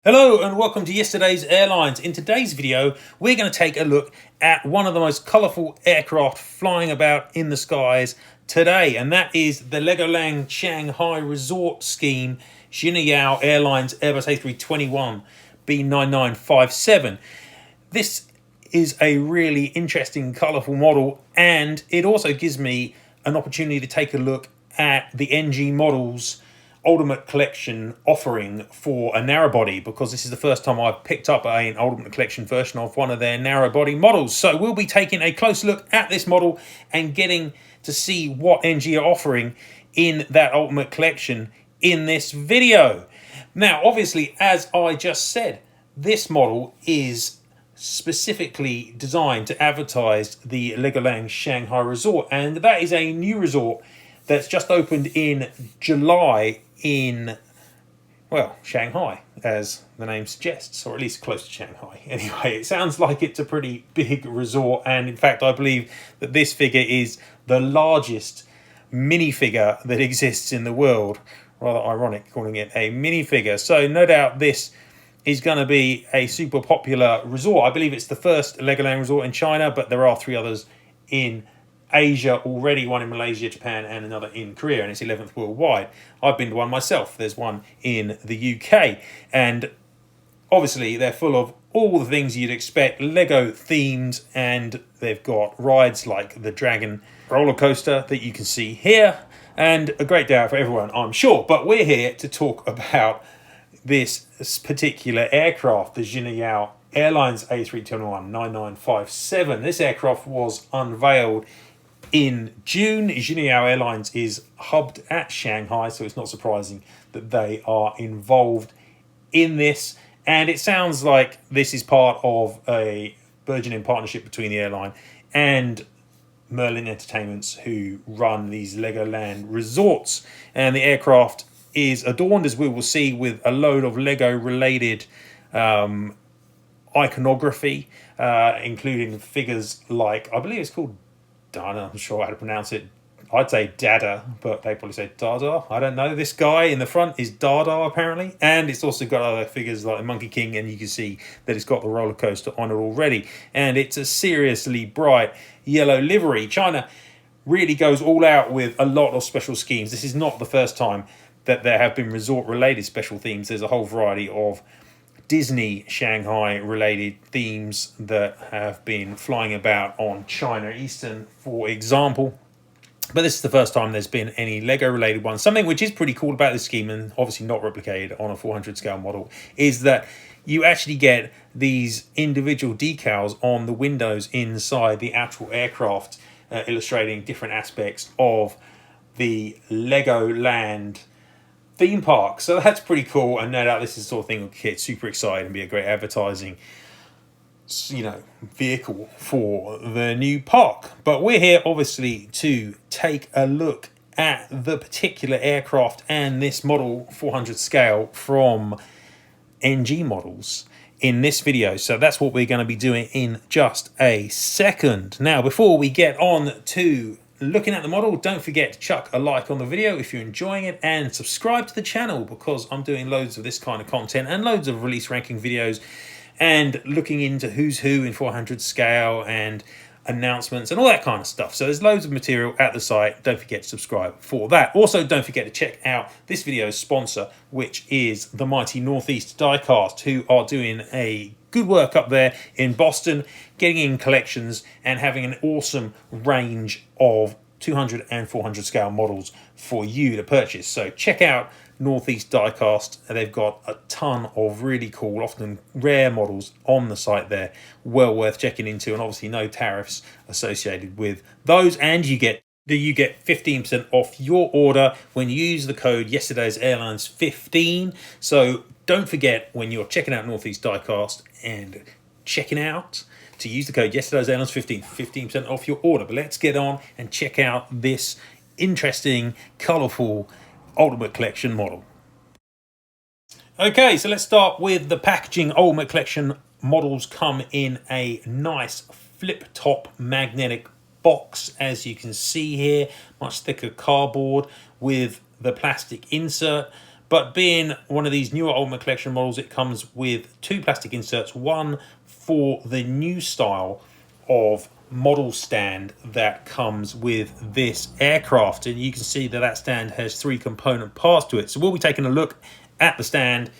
Hello and welcome to Yesterday's Airlines. In today's video, we're going to take a look at one of the most colourful aircraft flying about in the skies today, and that is the Legoland Shanghai resort scheme, Juneyao Airlines Airbus A321 B9957. This is a really interesting, colourful model, and it also gives me an opportunity to take a look at the NG models Ultimate Collection offering for a narrow body, because this is the first time I've picked up an Ultimate Collection version of one of their narrow body models. So we'll be taking a close look at this model and getting to see what NG are offering in that Ultimate Collection in this video. Now, obviously, as I just said, this model is specifically designed to advertise the Legoland Shanghai resort, and that is a new resort that's just opened in July in, well, Shanghai, as the name suggests, or at least close to Shanghai. Anyway, it sounds like it's a pretty big resort, and in fact, I believe that this figure is the largest minifigure that exists in the world. Rather ironic calling it a minifigure. So no doubt this is going to be a super popular resort. I believe it's the first Legoland resort in China, but there are 3 others in Asia already, one in Malaysia, Japan, and another in Korea, and it's 11th worldwide. I've been to one myself. There's one in the UK, and obviously they're full of all the things you'd expect, Lego themed, and they've got rides like the Dragon roller coaster that you can see here, and a great day out for everyone, I'm sure. But we're here to talk about this particular aircraft, the Juneyao Airlines A321-9957. This aircraft was unveiled in June. Juneyao Airlines is hubbed at Shanghai, so it's not surprising that they are involved in this. And it sounds like this is part of a burgeoning partnership between the airline and Merlin Entertainments, who run these Legoland resorts. And the aircraft is adorned, as we will see, with a load of Lego-related iconography, including figures like, I believe it's called Dada, I'm not sure how to pronounce it. I'd say Dada, but they probably say Dada. I don't know. This guy in the front is Dada, apparently. And it's also got other figures like Monkey King, and you can see that it's got the roller coaster on it already. And it's a seriously bright yellow livery. China really goes all out with a lot of special schemes. This is not the first time that there have been resort-related special themes. There's a whole variety of Disney Shanghai-related themes that have been flying about on China Eastern, for example. But this is the first time there's been any Lego-related ones. Something which is pretty cool about this scheme, and obviously not replicated on a 400 scale model, is that you actually get these individual decals on the windows inside the actual aircraft, illustrating different aspects of the Legoland theme park. So that's pretty cool, and no doubt this is the sort of thing that will get super excited and be a great advertising, vehicle for the new park. But we're here obviously to take a look at the particular aircraft and this model 400 scale from NG models in this video. So that's what we're going to be doing in just a second. Now, before we get on to looking at the model, don't forget to chuck a like on the video if you're enjoying it, and subscribe to the channel, because I'm doing loads of this kind of content and loads of release ranking videos and looking into who's who in 400 scale and announcements and all that kind of stuff. So there's loads of material at the site. Don't forget to subscribe for that. Also, don't forget to check out this video's sponsor, which is the mighty Northeast Diecast, who are doing a good work up there in Boston, getting in collections and having an awesome range of 200 and 400 scale models for you to purchase. So check out Northeast Diecast. They've got a ton of really cool, often rare models on the site there. Well worth checking into, and obviously no tariffs associated with those. And you get 15% off your order when you use the code Yesterday's Airlines 15. So don't forget, when you're checking out Northeast Diecast and checking out, to use the code Yesterday's Airlines 15% off your order. But let's get on and check out this interesting, colourful Ultimate Collection model. Okay, so let's start with the packaging. Ultimate Collection models come in a nice flip-top magnetic box, as you can see here. Much thicker cardboard with the plastic insert. but being one of these newer Ultimate Collection models, it comes with 2 plastic inserts, one for the new style of model stand that comes with this aircraft, and you can see that that stand has 3 component parts to it. So we'll be taking a look at the stand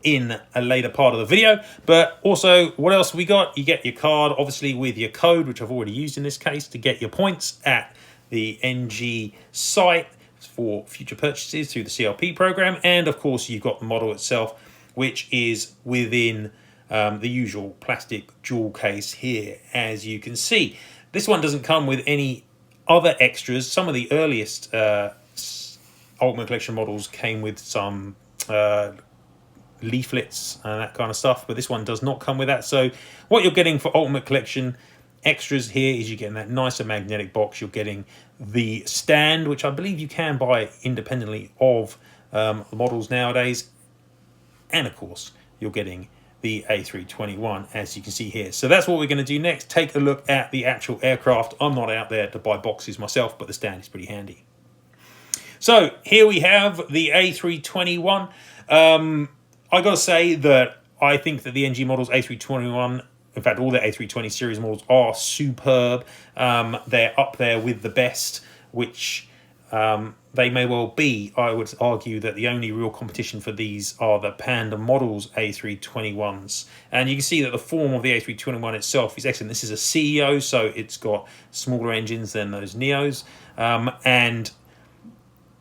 in a later part of the video. But also, what else we got? You get your card, obviously, with your code, which I've already used in this case, to get your points at the NG site for future purchases through the CLP program. And of course, you've got the model itself, which is within the usual plastic jewel case here, as you can see. This one doesn't come with any other extras. Some of the earliest Ultimate Collection models came with some leaflets and that kind of stuff, but this one does not come with that. So what you're getting for Ultimate Collection extras here is you're getting that nicer magnetic box. You're getting the stand, which I believe you can buy independently of the models nowadays, and of course you're getting the A321, as you can see here. So that's what we're going to do next, take a look at the actual aircraft. I'm not out there to buy boxes myself, but the stand is pretty handy. So here we have the A321. I got to say that I think that the NG models A321, in fact all the A320 series models, are superb. They're up there with the best, which they may well be. I would argue that the only real competition for these are the Panda models A321s. And you can see that the form of the A321 itself is excellent. This is a CEO, so it's got smaller engines than those Neos. And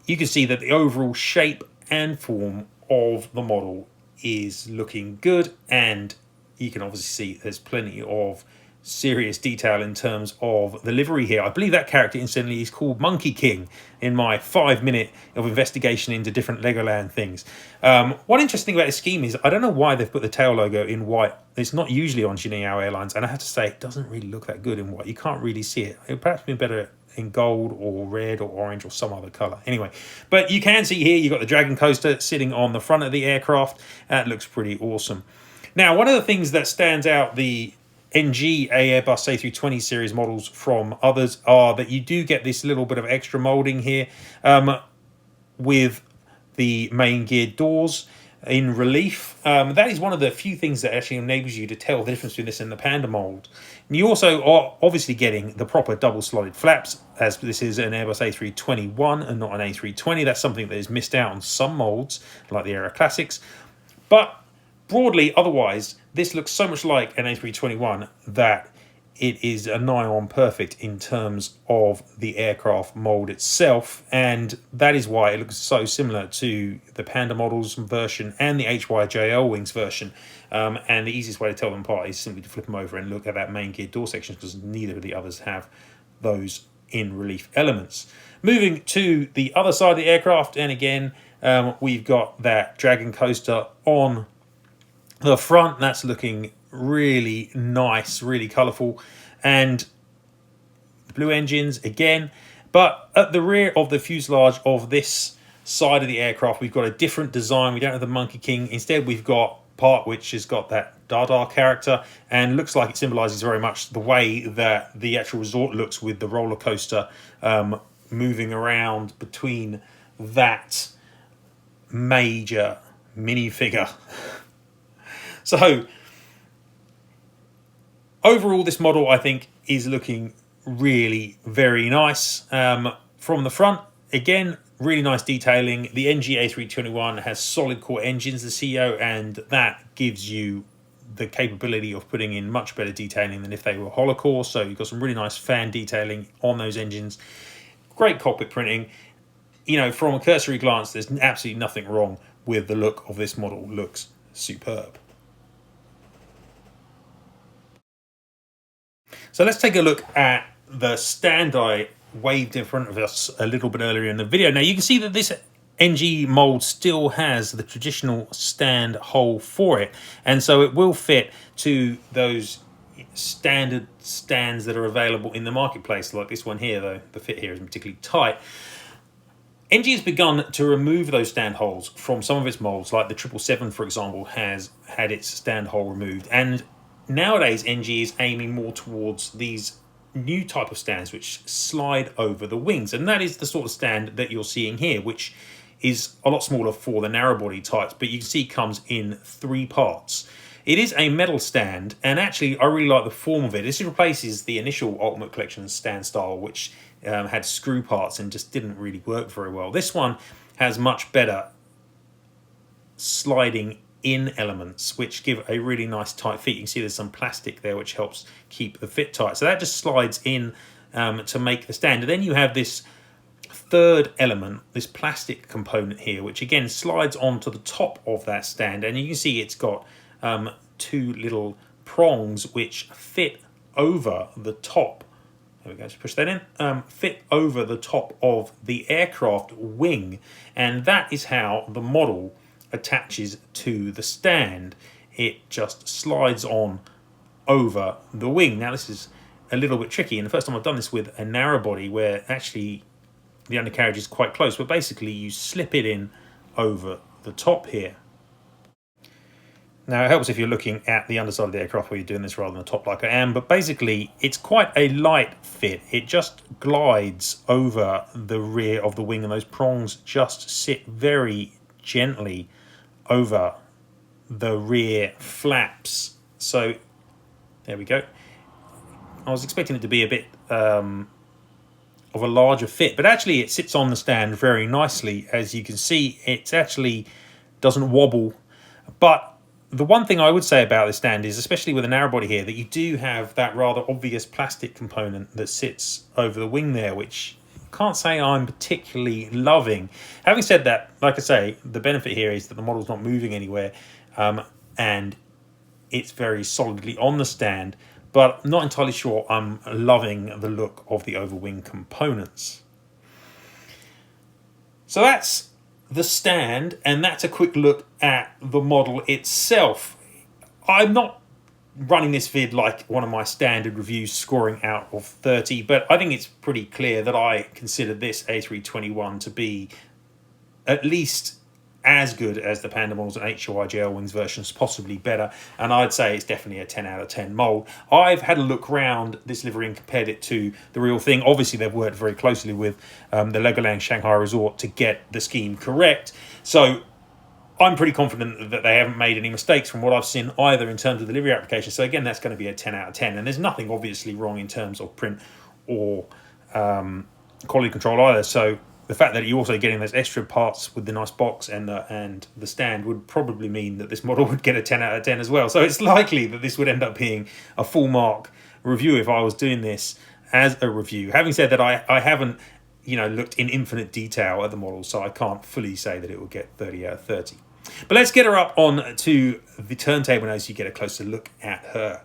you can see that the overall shape and form of the model is looking good, and you can obviously see there's plenty of serious detail in terms of the livery here. I believe that character incidentally is called Monkey King in my 5-minute of investigation into different Legoland things. One interesting about this scheme is I don't know why they've put the tail logo in white. It's not usually on Juneyao Airlines, and I have to say it doesn't really look that good in white. You can't really see it. It would perhaps be better in gold or red or orange or some other color. Anyway, but you can see here you've got the Dragon Coaster sitting on the front of the aircraft. That looks pretty awesome. Now, one of the things that stands out the NG Airbus A320 series models from others are that you do get this little bit of extra molding here with the main geared doors in relief. That is one of the few things that actually enables you to tell the difference between this and the Panda mold. And you also are obviously getting the proper double slotted flaps, as this is an Airbus A321 and not an A320. That's something that is missed out on some molds, like the Aero Classics. But broadly, otherwise, this looks so much like an A321 that it is a nigh on perfect in terms of the aircraft mold itself, and that is why it looks so similar to the Panda models version and the HYJL Wings version. And the easiest way to tell them apart is simply to flip them over and look at that main geared door section, because neither of the others have those in relief elements. Moving to the other side of the aircraft, and again we've got that Dragon Coaster on the front. That's looking really nice, really colourful, and blue engines again. But at the rear of the fuselage of this side of the aircraft, we've got a different design. We don't have the Monkey King. Instead, we've got part which has got that Dada character, and looks like it symbolises very much the way that the actual resort looks, with the roller coaster moving around between that major minifigure. So overall, this model, I think, is looking really very nice. From the front, again, really nice detailing. The NG A321 has solid core engines, the CEO, and that gives you the capability of putting in much better detailing than if they were hollow core. So you've got some really nice fan detailing on those engines. Great cockpit printing. You know, from a cursory glance, there's absolutely nothing wrong with the look of this model. Looks superb. So let's take a look at the stand I waved in front of us a little bit earlier in the video. Now you can see that this NG mold still has the traditional stand hole for it, and so it will fit to those standard stands that are available in the marketplace, like this one here. Though the fit here isn't particularly tight. NG has begun to remove those stand holes from some of its molds, like the 777, for example, has had its stand hole removed, and nowadays NG is aiming more towards these new type of stands which slide over the wings, and that is the sort of stand that you're seeing here, which is a lot smaller for the narrow body types, but you can see it comes in 3 parts. It is a metal stand, and actually I really like the form of it. This replaces the initial Ultimate Collection stand style, which had screw parts and just didn't really work very well. This one has much better sliding in elements, which give a really nice tight fit. You can see there's some plastic there which helps keep the fit tight. So that just slides in to make the stand. And then you have this third element, this plastic component here, which again slides onto the top of that stand. And you can see it's got 2 little prongs which fit over the top. There we go, just push that in. Fit over the top of the aircraft wing. And that is how the model attaches to the stand. It just slides on over the wing. Now this is a little bit tricky, and the first time I've done this with a narrow body where actually the undercarriage is quite close, but basically you slip it in over the top here. Now it helps if you're looking at the underside of the aircraft where you're doing this rather than the top like I am, but basically it's quite a light fit. It just glides over the rear of the wing, and those prongs just sit very gently over the rear flaps. So there we go. I was expecting it to be a bit of a larger fit, but actually it sits on the stand very nicely. As you can see, it actually doesn't wobble. But the one thing I would say about this stand is, especially with a narrow body here, that you do have that rather obvious plastic component that sits over the wing there, which can't say I'm particularly loving. Having said that, like I say, the benefit here is that the model's not moving anywhere, and it's very solidly on the stand, but I'm not entirely sure I'm loving the look of the overwing components. So that's the stand, and that's a quick look at the model itself. I'm not running this vid like one of my standard reviews, scoring out of 30, but I think it's pretty clear that I consider this A321 to be at least as good as the Panda models and HYGL Wings versions, possibly better, and I'd say it's definitely a 10 out of 10 mold. I've had a look around this livery and compared it to the real thing. Obviously they've worked very closely with the Legoland Shanghai Resort to get the scheme correct, so I'm pretty confident that they haven't made any mistakes from what I've seen, either in terms of the livery application. So again, that's going to be a 10 out of 10. And there's nothing obviously wrong in terms of print or quality control either. So the fact that you're also getting those extra parts with the nice box and the stand would probably mean that this model would get a 10 out of 10 as well. So it's likely that this would end up being a full mark review if I was doing this as a review. Having said that, I haven't looked in infinite detail at the model, so I can't fully say that it will get 30 out of 30. But let's get her up on to the turntable now so you get a closer look at her.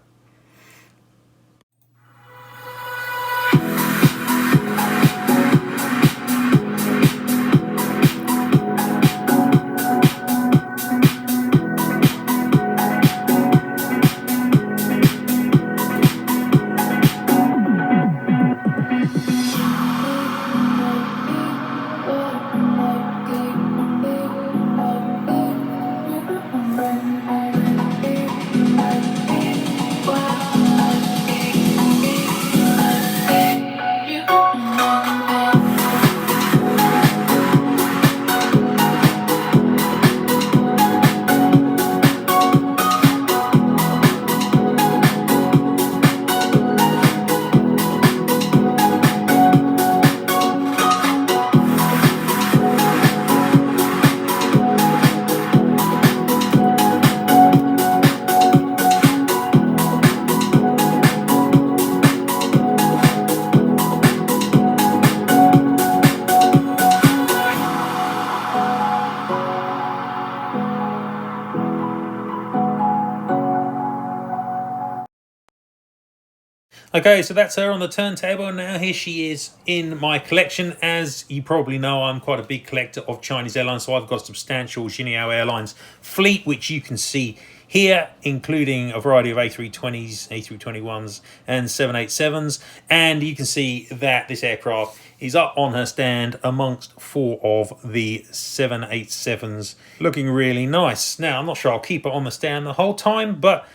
Okay, so that's her on the turntable. Now here she is in my collection. As you probably know, I'm quite a big collector of Chinese airlines, so I've got a substantial Juneyao Airlines fleet, which you can see here, including a variety of A320s, A321s, and 787s. And you can see that this aircraft is up on her stand amongst 4 of the 787s, looking really nice. Now, I'm not sure I'll keep it on the stand the whole time, but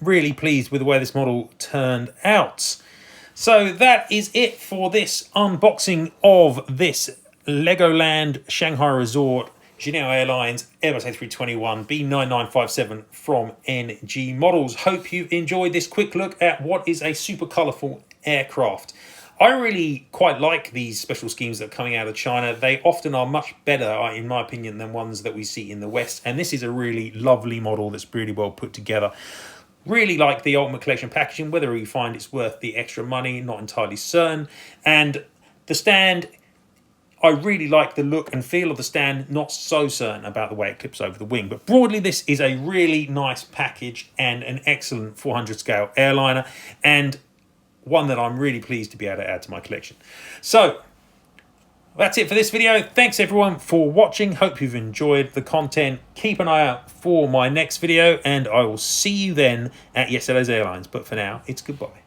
really pleased with the way this model turned out. So that is it for this unboxing of this Legoland Shanghai Resort, Juneyao Airlines, Airbus A321, B9957 from NG Models. Hope you enjoyed this quick look at what is a super colourful aircraft. I really quite like these special schemes that are coming out of China. They often are much better, in my opinion, than ones that we see in the West. And this is a really lovely model that's really well put together. Really like the Ultimate Collection packaging. Whether you find it's worth the extra money, not entirely certain. And the stand, I really like the look and feel of the stand, not so certain about the way it clips over the wing. But broadly, this is a really nice package and an excellent 400 scale airliner, and one that I'm really pleased to be able to add to my collection. So that's it for this video. Thanks everyone for watching. Hope you've enjoyed the content. Keep an eye out for my next video, and I will see you then at Yesterday's Airlines. But for now, it's goodbye.